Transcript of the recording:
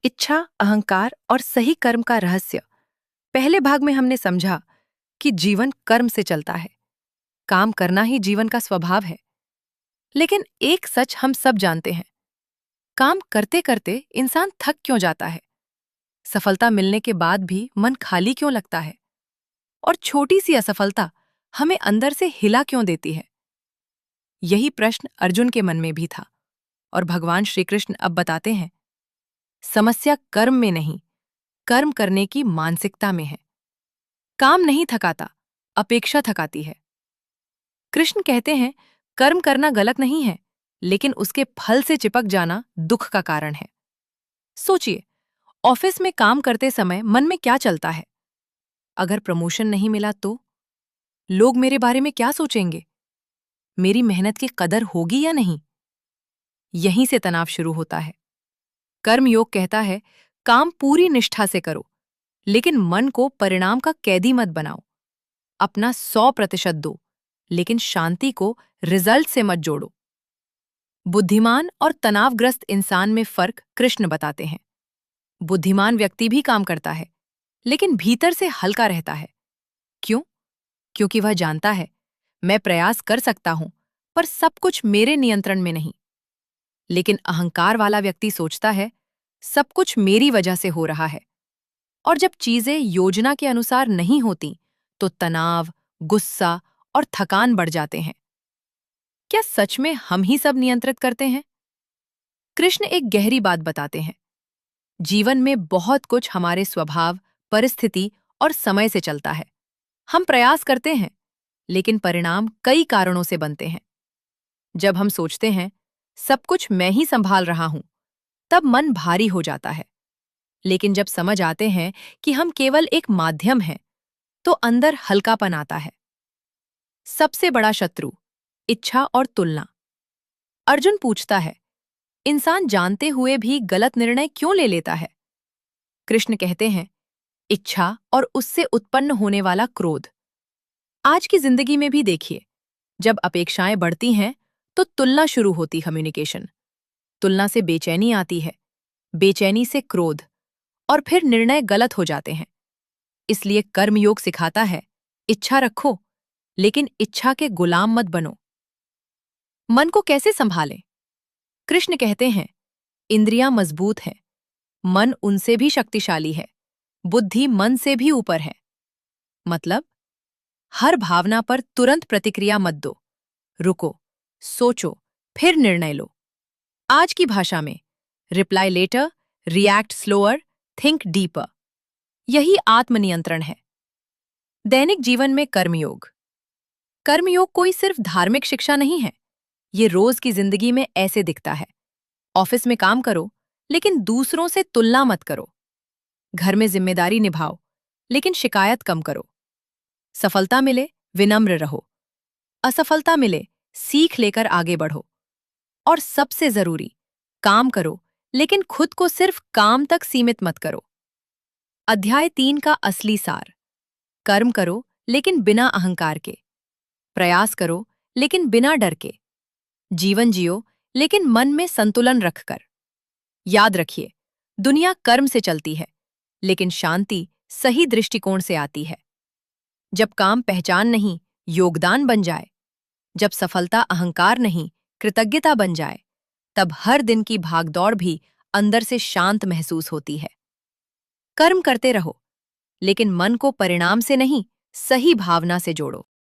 इच्छा, अहंकार और सही कर्म का रहस्य। पहले भाग में हमने समझा कि जीवन कर्म से चलता है। काम करना ही जीवन का स्वभाव है। लेकिन एक सच हम सब जानते हैं, काम करते करते इंसान थक क्यों जाता है? सफलता मिलने के बाद भी मन खाली क्यों लगता है? और छोटी सी असफलता हमें अंदर से हिला क्यों देती है? यही प्रश्न अर्जुन के मन में भी था। और भगवान श्री कृष्ण अब बताते हैं, समस्या कर्म में नहीं, कर्म करने की मानसिकता में है। काम नहीं थकाता, अपेक्षा थकाती है। कृष्ण कहते हैं, कर्म करना गलत नहीं है, लेकिन उसके फल से चिपक जाना दुख का कारण है। सोचिए, ऑफिस में काम करते समय मन में क्या चलता है? अगर प्रमोशन नहीं मिला तो? लोग मेरे बारे में क्या सोचेंगे? मेरी मेहनत की कदर होगी या नहीं? यहीं से तनाव शुरू होता है। कर्म योग कहता है, काम पूरी निष्ठा से करो, लेकिन मन को परिणाम का कैदी मत बनाओ। अपना 100% दो, लेकिन शांति को रिजल्ट से मत जोड़ो। बुद्धिमान और तनावग्रस्त इंसान में फर्क कृष्ण बताते हैं। बुद्धिमान व्यक्ति भी काम करता है, लेकिन भीतर से हल्का रहता है। क्यों? क्योंकि वह जानता है, मैं प्रयास कर सकता हूं, पर सब कुछ मेरे नियंत्रण में नहीं। लेकिन अहंकार वाला व्यक्ति सोचता है, सब कुछ मेरी वजह से हो रहा है। और जब चीजें योजना के अनुसार नहीं होती, तो तनाव, गुस्सा और थकान बढ़ जाते हैं। क्या सच में हम ही सब नियंत्रित करते हैं? कृष्ण एक गहरी बात बताते हैं। जीवन में बहुत कुछ हमारे स्वभाव, परिस्थिति और समय से चलता है। हम प्रयास करते हैं, लेकिन परिणाम कई कारणों से बनते हैं। जब हम सोचते हैं, सब कुछ मैं ही संभाल रहा हूं, तब मन भारी हो जाता है। लेकिन जब समझ आते हैं कि हम केवल एक माध्यम हैं, तो अंदर हल्कापन आता है। सबसे बड़ा शत्रु, इच्छा और तुलना। अर्जुन पूछता है, इंसान जानते हुए भी गलत निर्णय क्यों ले लेता है? कृष्ण कहते हैं, इच्छा और उससे उत्पन्न होने वाला क्रोध। आज की जिंदगी में भी देखिए, जब अपेक्षाएं बढ़ती हैं, तो तुलना शुरू होती कम्युनिकेशन। तुलना से बेचैनी आती है, बेचैनी से क्रोध, और फिर निर्णय गलत हो जाते हैं। इसलिए कर्मयोग सिखाता है, इच्छा रखो, लेकिन इच्छा के गुलाम मत बनो। मन को कैसे संभालें? कृष्ण कहते हैं, इंद्रियां मजबूत हैं, मन उनसे भी शक्तिशाली है, बुद्धि मन से भी ऊपर है। मतलब, हर भावना पर तुरंत प्रतिक्रिया मत दो। रुको, सोचो, फिर निर्णय लो। आज की भाषा में, reply later, react slower, think deeper. यही आत्मनियंत्रण है। दैनिक जीवन में कर्मयोग। कर्मयोग कोई सिर्फ धार्मिक शिक्षा नहीं है, ये रोज की जिंदगी में ऐसे दिखता है। ऑफिस में काम करो, लेकिन दूसरों से तुलना मत करो। घर में जिम्मेदारी निभाओ, लेकिन शिकायत कम करो। सफलता मिले, विनम्र रहो। असफलता मिले, सीख लेकर आगे बढ़ो। और सबसे जरूरी, काम करो, लेकिन खुद को सिर्फ काम तक सीमित मत करो। अध्याय 3 का असली सार। कर्म करो, लेकिन बिना अहंकार के। प्रयास करो, लेकिन बिना डर के। जीवन जियो, लेकिन मन में संतुलन रखकर। याद रखिए, दुनिया कर्म से चलती है, लेकिन शांति सही दृष्टिकोण से आती है। जब काम पहचान नहीं, योगदान बन जाए, जब सफलता अहंकार नहीं, कृतज्ञता बन जाए, तब हर दिन की भागदौड़ भी अंदर से शांत महसूस होती है। कर्म करते रहो, लेकिन मन को परिणाम से नहीं, सही भावना से जोड़ो।